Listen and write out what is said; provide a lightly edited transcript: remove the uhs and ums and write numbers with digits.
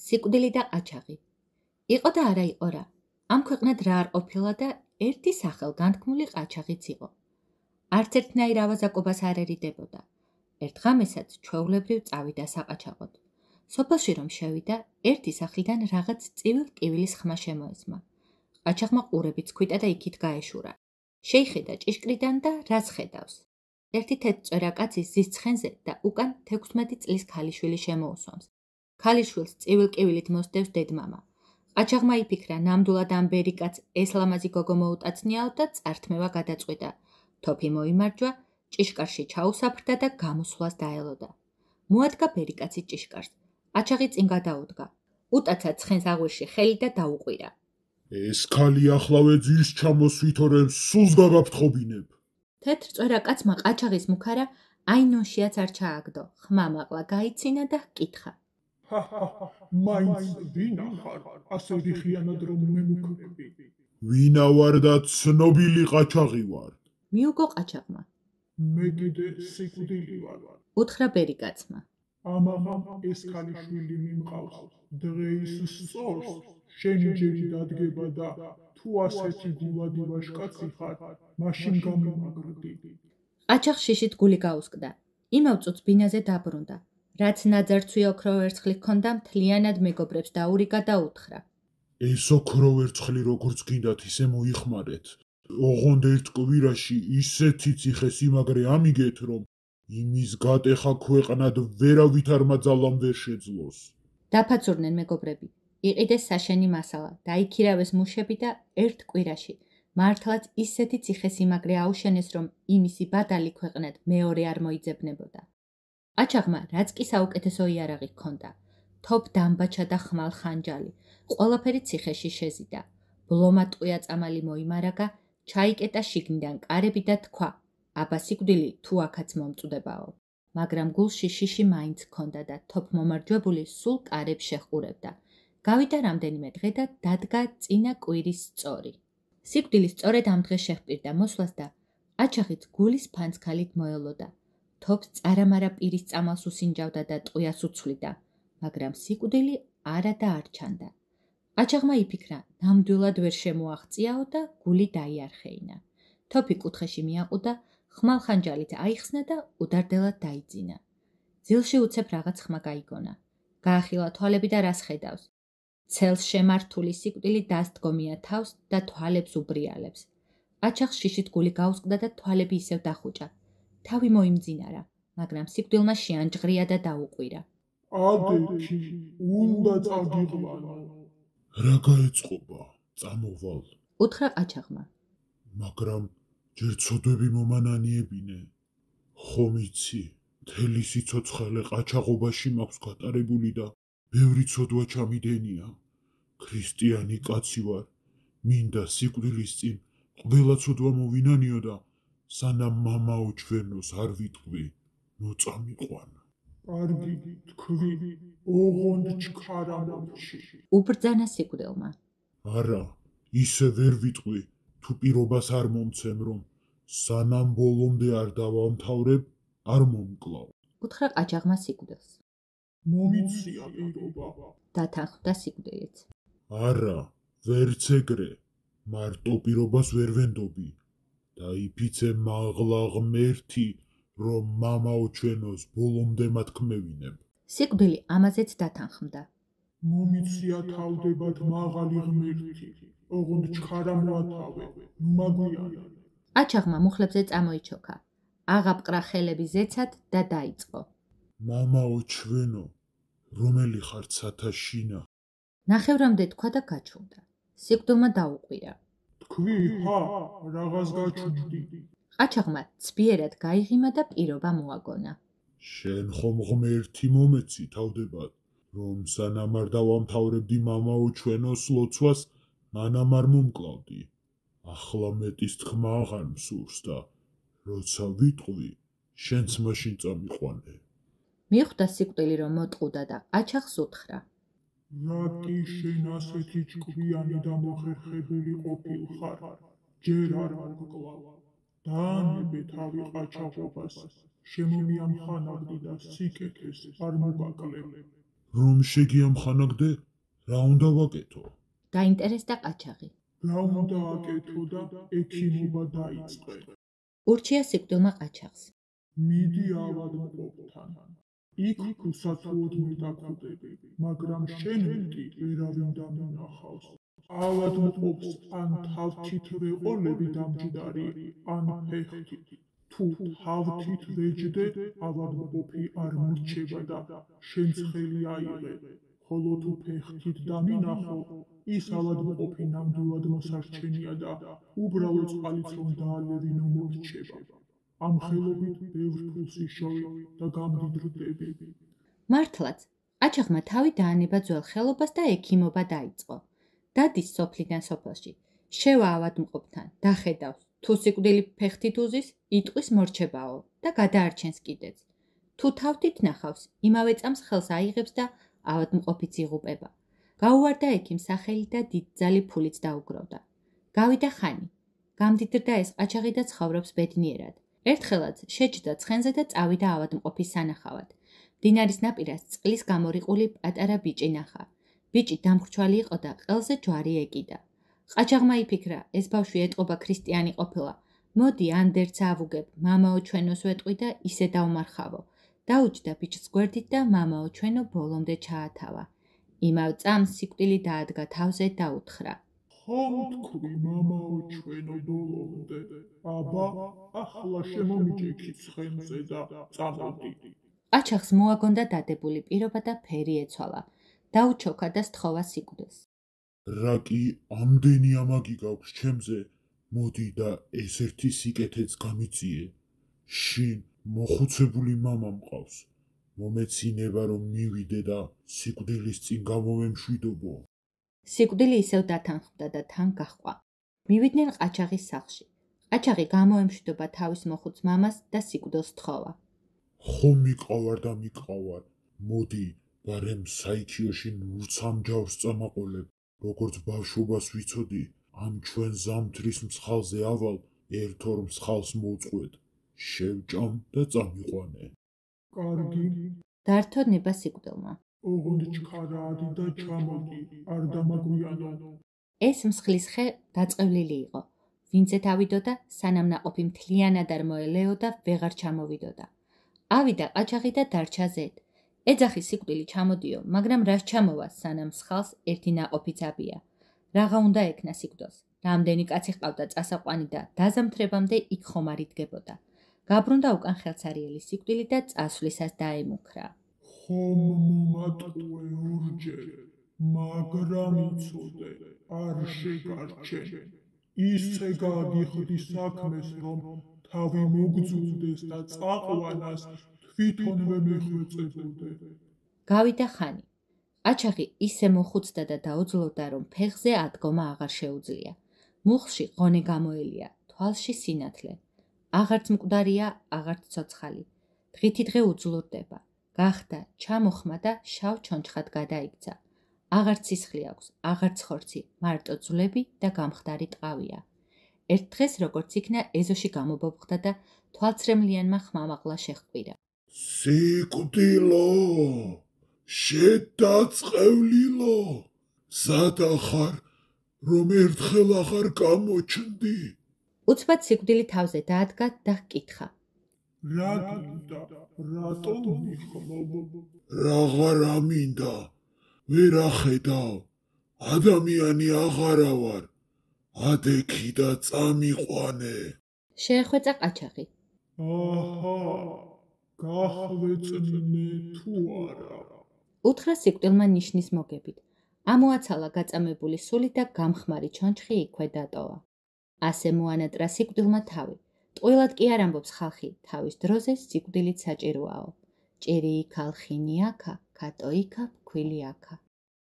სიკვდილი და ყაჩაღი. იყო და არა იყო რა. ამ ქვეყნად რა არ ყოფილა და ერთი სახელგანთქმული ყაჩაღიც იყო. არც ერთნაირ ავაზაკობას არ ერიდებოდა. ერთ ღამესაც ჩვეულებრივ წავიდა საყაჩაღოდ. სოფელში რომ შევიდა, ერთი სახლიდან რაღაც წივილ-ტკივილის ხმა შემოესმა. ყაჩაღმა ყურებიც ქვიტა და იქით გაეშურა. შეიხედა ჭიშკრიდან და რაც ხედავს. ერთი თეთრწვერა კაცი ზის ცხენზე და უკან 16 წლის ქალიშვილი შემოუსვამს. ქალიშვილს წივილ-ტკივილით მოსდევს დედმამა. ყაჩაღმა იფიქრა, ნამდვილად ამ ბერი კაცს ეს ლამაზი გოგო მოუტაცნიაო და წართმევა გადაწყვიტა. თოფი მოიმარჯვა, ჭიშკარში ჩაუსაფრდა და გამოსვლას დაელოდა. მოადგა ბერი კაცი ჭიშკარს. ყაჩაღი წინ გადაუდგა. უტაცა ცხენს აღვირში ხელი და დაუყვირა. ეს ქალი ახლავე ძირს ჩამოსვითო რომ სულს გაგაფრთხობინებ. თეთრწვერა კაცმა ყაჩაღის მუქარა აინონშიაც არ ჩააგდო. ხმა მაღლა გაიცინა და ჰკითხა. მაინც ვინა ხარ, ასე რიხიანად რომ მემუქრები? ვინა ვარ და ცნობილი ყაჩაღი ვარ. მიუგო ყაჩაღმა. მე კიდე სიკვდილი ვარ. უთხრა ბერი კაცმა. ამაღამ ეს ქალიშვილი მიმყავს. დღეის სწორს შენ ჯერი დადგება და თუ ასეთი გულადი ვაჟკაცი ხარ, მაშინ გამიმაგრდი. ყაჩაღს შიშით გული გაუსკდა. იმავ წუთს ბინაზე დაბრუნდა. რაც ნაძარცვი ოქრო ვერცხლი ჰქონდა, მთლიანად მეგობრებს დაურიგა და უთხრა. ეს ოქრო ვერცხლი როგორც გინდათ ისე მოიხმარეთ. ოღონდ ერთ კვირაში ისეთი ციხესიმაგრე ამიგეთ, რომ იმის გატეხა ქვეყნად ვერავით არ მაძალამ ვერ შეძლოს. დაფაცურნენ მეგობრები. იყიდეს საშენი მასალა, დაიქირავეს მუშები და ერთ კვირაში მართლაც ისეთი ციხესიმაგრე აუშენეს, რომ იმისი ბადალი ქვეყნად მეორე არ მოიძებნებოდა. ყაჩაღმა რაც კი საუკეთესო იარაღი ჰქონდა, თოფ დამბაჩა და ხმალ ხანჯალი, ყველაფერი ციხეში შეზიდა. ბლომატყვია წამალი მოიმარაგა, ჩაიკეტა შიგნიდან კარები და თქვა, აბა სიკვდილი თუ აქაც მომწვდებაო. მაგრამ გულში შიში მაინც ჰქონდა და თოფ მომარჯვებული სულ კარებს შეხურებდა. გავიდა რამდენიმე დღე და დადგა წინა კვირის სწორი. სიკვდილი სწორედ ამ დღეს შეჰპირდა მოსვლას და ყაჩაღიც გულის ფანცქალით მოელოდა. თოფს წარამარა პირის წამალს უსინჯავდა და ტყვიას უცვლიდა, მაგრამ სიკვდილი არა და არ ჩანდა. ყაჩაღმა იფიქრა, ნამდვილად ვერ შემოაღწიაო და გული დაიარხეინა. თოფი კუთხეში მიაყუდა, ხმალ ხანჯალით აიხსნა და უდარდელად დაიძინა. ძილში უცებ რაღაც ხმა გაიგონა. გაახილა თვალები და რას ხედავს. ცელს შემართული სიკვდილი დასდგომია თავს და თვალებს უბრიალებს. ყაჩაღს შიშით გული გაუსკდა და თვალები ისევ დახუჭა. თავი მოიმძინარა, მაგრამ სიკვდილმა შეანჯღრია და დაუყვირა. ადეთი, უნდა წაგიყვანო. რა გაეწყობა? წამოვალ. უთხრა ყაჩაღმა. მაგრამ ჯერ ცოდვები მომანანიებინე. ხომ იცი, მთელი სიცოცხლე ყაჩაღობაში მაქვს გატარებული და ბევრი ცოდვა ჩამიდენია. ქრისტიანი კაცი ვარ. მინდა სიკვდილის წინ ყველა ცოდვა მოვინანიო და სანამ მამაო ჩვენოს არ ვიტყვი, მოწამიყვან. კარგი, თქვი, ოღონდ ჩქარა მომჩი. უბრძანა სიკვდილმა. არა, ისე ვერ ვიტყვი, თუ პირობას არ მომცემ, რომ სანამ ბოლომდე არ დავამთავრებ, არ მომკლავ. უთხრა ყაჩაღმა სიკვდილს. მომიცია პირობა. დათანხმდა სიკვდილიც. არა, ვერც ეგრე, მარტო პირობას ვერ ვენდობი. დაიფიცე მაღლა ღმერთი, რომ მამაო ჩვენოს ბოლომდე მათქმევინებ. სიკვდილი ამაზეც დათანხმდა. მომიცია თავდებად მაღალი ღმერთი, ოღონდ ჩქარა მოათავე, ნუ მაგვიანე. ყაჩაღმა მუხლებზე წამოიჩოქა. აღაპყრა ხელები ზეცად და დაიწყო. მამაო ჩვენო, რომელი ხარ ცათაშინა? ნახევრამდე თქვა და გაჩუმდა. სიკვდილმა დაუყვირა. თქვი, რაღაც გაჩვდი. ყაჩაღმა ცბიერად გაიღიმა და პირობა მოაგონა. შენ ხომ ღმერთი მომეცი თავდებად, რომ სანამ არ დავამთავრებდი მამაო ჩვენოს ლოცვას, მანამ არ მომკლავდი. ახლა მეტის თქმა აღარ მსურს და როცა ვიტყვი, შენც მაშინ წამიყვანე. მიხვდა სიკვდილი რომ მოტყუდა და ყაჩაღს უთხრა. რატი შენ ასეთი ჭკვიანი და მოხერხებული ყოფილხარ, ჯერ არ მოგკლავ. დაანებე თავი ყაჩაღობას, შემომიამხანაგდი და სიკეთეს არ მოგაკლებ. რომ შეგიამხანაგდე, რა უნდა ვაკეთო? დაინტერესდა ყაჩაღი. რა უნდა აკეთო და ექიმობა დაიწყე. ურჩია სიკვდილმა ყაჩაღს. მიდი ავადმყოფთან. იქ უსათუოდ მეტაკვდები, მაგრამ შენ მეტი ვერავინ დამინახავს. ავადმყოფს ან თავთით ვეყოლები დამჯდარი, ან ფეხთით. თუ თავთით ვეჯდე, ავადმყოფი არ მორჩება და შენც ხელი აიღე. ხოლო თუ ფეხთით დამინახო, ის ავადმყოფი ნამდვილად მოსარჩენია და უბრალოდ წყალიც რომ დაალევინო მორჩება. ამ ხელობით ბევრ ფულს იშოვი და გამდიდრდები. მართლაც, ყაჩაღმა თავი დაანება ძველ ხელობას და ექიმობა დაიწყო. დადის სოფლიდან სოფელში, შევა ავადმყოფთან, დახედავს, თუ სიკვდილი ფეხთით უზის, იტყვის მორჩებაო და გადაარჩენს კიდეც. თუ თავთით ნახავს, იმავე წამს ხელს აიღებს და ავადმყოფიც იღუპება. გაუვარდა ექიმს სახელი და დიდძალი ფულიც დაუგროვდა. გავიდა ხანი. გამდიდრდა ეს ყაჩაღი და ცხოვრობს ბედნიერად. ერთხელაც შეჯდა ცხენზე და წავიდა ავადმყოფის სანახავად. მდინარის ნაპირას წყლის გამორიყული პატარა ბიჭი ნახა. ბიჭი დამხრჩვალი იყო და ყელზე ჯვარი ეკიდა. ყაჩაღმა იფიქრა, ეს ბავშვი ეტყობა ქრისტიანი ყოფილა. მოდი ანდერც ავუგებ, მამაო ჩვენოს ვეტყვი და ისე დავმარხავო. დაუჯდა ბიჭს გვერდით და მამაო ჩვენო ბოლომდე ჩაათავა. იმავ წამს სიკვდილი დაადგა თავზე და უთხრა. ხომ თქვი მამაო ჩვენო ბოლომდე, აბა ახლა შემომიჭიქი ცხენზე და წამოდი. ყაჩაღს მოაგონდა დადებული პირობა და ფერი ეცვალა. დაუჩოქა და სთხოვა სიკვდილს. რა კი ამდენი ამაგი გაქვს ჩემზე, მოდი და ეს ერთი სიკეთეც გამიწიე. შინ მოხუცებული მამა მყავს. მომეცინება რომ მივიდე და სიკვდილის წინ გამომემშვიდობო. სიკვდილი ისევ დათანხმდა და თან გაჰყვა. მივიდნენ ყაჩაღის სახლში. ყაჩაღი გამოემშვიდობა თავის მოხუც მამას და სიკვდილს თხოვა. ხომ მიყავარ და მიყავარ. მოდი, ბარემ საიქიოში ნურც ამ ჯავს წამაყოლებ. როგორც ბავშვობას ვიცოდი, ამ ჩვენ ზამთრის მსხალზე ავალ ერთ-ორ მსხალს მოუწყვეთ. შევჭამ და წამიყვანე. კარგი, დართო ნება სიკვდილმა. ოღონდ ჩქარადი და ჩამოდი, არ დამაგვიანო. ეს მსხლის ხე დაწყევლილი იყო. ვინცე თავიდოდა, სანამ ნაყოფი მთლიანად არ მოელეოდა, ვეღარ ჩამოვიდოდა. ავიდა ყაჩაღი და დარჩა ზედ. ეძახი სიკვდილი ჩამოდიო, მაგრამ რას ჩამოვა, სანამ მსხალს ერთი ნაყოფიც აბია. რაღა უნდა ექნა სიკვდილს. რამდენი კაცი ჰყავდა წასაყვანი და დაზამთრებამდე იქ ხომ არ იდგებოდა. გაბრუნდა უკან ხელცარიელი სიკვდილი და წასვლისას დაემუქრა. ხომ მომატყუე ორჯერ, მაგრამ იცოდე, არ შეგარჩენ. ისე გაგიხდი საქმეს, რომ თავი მოგძულდეს და წაყვანას თვითონვე მეხვეწებოდე. გავიდა ხანი. ყაჩაღი ისე მოხუცდა და დაუძლოვდა, რომ ფეხზე ადგომა აღარ შეუძლია. მუხლში ღონე გამოელია, თვალში სინათლე. აღარც მკვდარია, აღარც ცოცხალი. დღითი დღე უძლურდება. გახდა, ჩამოხმა და შავ ჩონჩხად გადაიქცა. აღარც სისხლი აქვს, აღარც ხორცი, მარტო ძვლები და გამხდარი ტყავია. ერთ დღეს როგორც იქნა, ეზოში გამობობხდა და თვალცრემლიანმა ხმამაღლა შეჰყვირა. სიკვდილო, შედაწყევლილო, სადახარ, რომ ერთხელ აღარ გამოჩნდი. უცბად სიკვდილი თავზე დაადგა და ჰკითხა. რა გინდა, რატომ მიხმობ? რაღა მინდა, ვერ ახედავ, ადამიანი აღარა ვარ, ადექი და წამიყვანე. შეეხვეწა ყაჩაღი. აჰა, გახვეწნე თუ არა. უთხრა სიკვდილმა ნიშნის მოგებით. ამოაცალა გაწამებული სული და გამხმარი ჩონჩხი იქვე დატოვა. ასე მოანატრა სიკვდილმა თავი. ტყუილად კი არ ამბობს ხალხი, თავის დროზე სიკვდილით საჭიროაო. ჭირი იქა, ლხინი აქა, ქატო იქა, ფქვილი აქა.